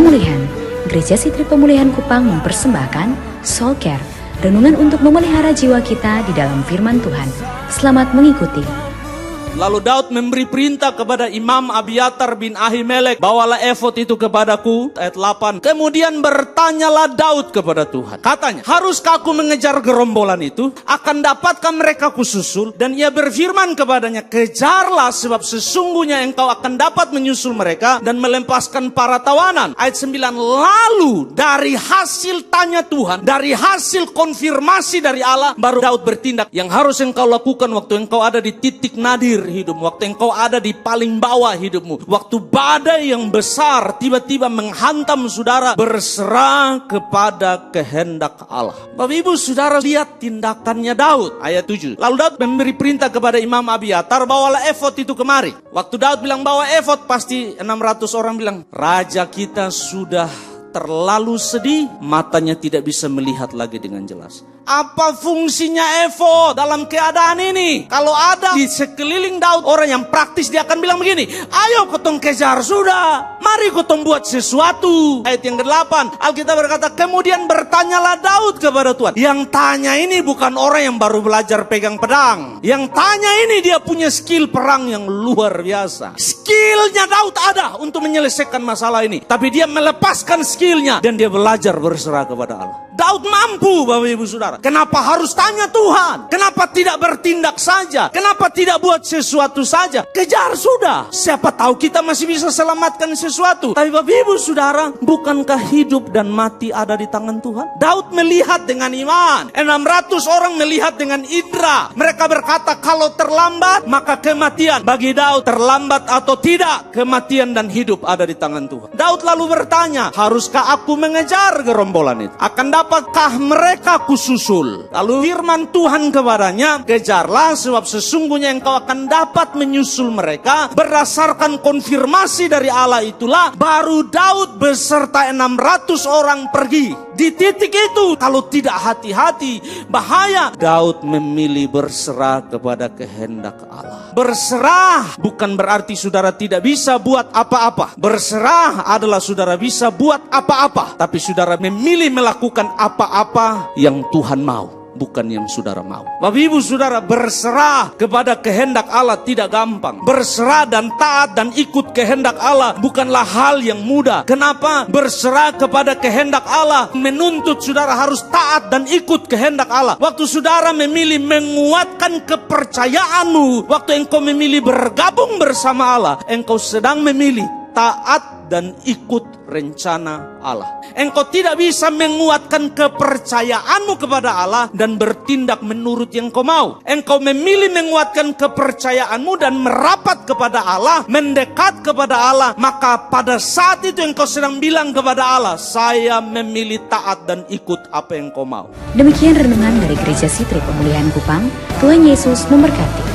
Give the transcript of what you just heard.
Pemulihan. Gereja Sitri Pemulihan Kupang mempersembahkan Soul Care, renungan untuk memelihara jiwa kita di dalam firman Tuhan. Selamat mengikuti. Lalu Daud memberi perintah kepada Imam Abiatar bin Ahimelek, bawalah efod itu kepadaku. Ayat 8. Kemudian bertanyalah Daud kepada Tuhan. Katanya, haruskah aku mengejar gerombolan itu? Akan dapatkah mereka kususul? Dan ia berfirman kepadanya, kejarlah, sebab sesungguhnya engkau akan dapat menyusul mereka dan melepaskan para tawanan. Ayat 9. Lalu dari hasil tanya Tuhan, dari hasil konfirmasi dari Allah, baru Daud bertindak. Yang harus engkau lakukan waktu engkau ada di titik nadir hidupmu, waktu engkau ada di paling bawah hidupmu, waktu badai yang besar tiba-tiba menghantam saudara, berserah kepada kehendak Allah. Bapak Ibu Saudara, lihat tindakannya Daud. Ayat 7. Lalu Daud memberi perintah kepada Imam Abiatar, bawalah efod itu kemari. Waktu Daud bilang bawa efod, pasti 600 orang bilang, raja kita sudah terlalu sedih, matanya tidak bisa melihat lagi dengan jelas. Apa fungsinya efod dalam keadaan ini? Kalau ada di sekeliling Daud orang yang praktis, dia akan bilang begini, ayo kotong kejar sudah, mari kotong buat sesuatu. Ayat yang ke-8, Alkitab berkata, kemudian bertanyalah Daud kepada Tuhan. Yang tanya ini bukan orang yang baru belajar pegang pedang. Yang tanya ini dia punya skill perang yang luar biasa. Skillnya Daud ada untuk menyelesaikan masalah ini, tapi dia melepaskan skillnya dan dia belajar berserah kepada Allah. Daud mampu, Bapak Ibu Saudara. Kenapa harus tanya Tuhan? Kenapa tidak bertindak saja? Kenapa tidak buat sesuatu saja? Kejar sudah. Siapa tahu kita masih bisa selamatkan sesuatu. Tapi Bapak Ibu Saudara, bukankah hidup dan mati ada di tangan Tuhan? Daud melihat dengan iman. 600 orang melihat dengan indera. Mereka berkata, kalau terlambat maka kematian. Bagi Daud, terlambat atau tidak, kematian dan hidup ada di tangan Tuhan. Daud lalu bertanya, haruskah aku mengejar gerombolan itu? Dapatkah mereka kususul? Lalu firman Tuhan kepadanya, kejarlah, sebab sesungguhnya engkau akan dapat menyusul mereka. Berdasarkan konfirmasi dari Allah itulah, baru Daud beserta 600 orang pergi. Di titik itu, kalau tidak hati-hati, bahaya. Daud memilih berserah kepada kehendak Allah. Berserah bukan berarti saudara tidak bisa buat apa-apa. Berserah adalah saudara bisa buat apa-apa, tapi saudara memilih melakukan apa-apa yang Tuhan mau, bukan yang saudara mau. Bapak Ibu Saudara, berserah kepada kehendak Allah tidak gampang. Berserah dan taat dan ikut kehendak Allah bukanlah hal yang mudah. Kenapa? Berserah kepada kehendak Allah menuntut saudara harus taat dan ikut kehendak Allah. Waktu saudara memilih menguatkan kepercayaanmu, waktu engkau memilih bergabung bersama Allah, engkau sedang memilih taat dan ikut rencana Allah. Engkau tidak bisa menguatkan kepercayaanmu kepada Allah dan bertindak menurut yang kau mau. Engkau memilih menguatkan kepercayaanmu dan merapat kepada Allah, mendekat kepada Allah. Maka pada saat itu engkau sedang bilang kepada Allah, saya memilih taat dan ikut apa yang kau mau. Demikian renungan dari Gereja Sitri Pemulihan Kupang. Tuhan Yesus memberkati.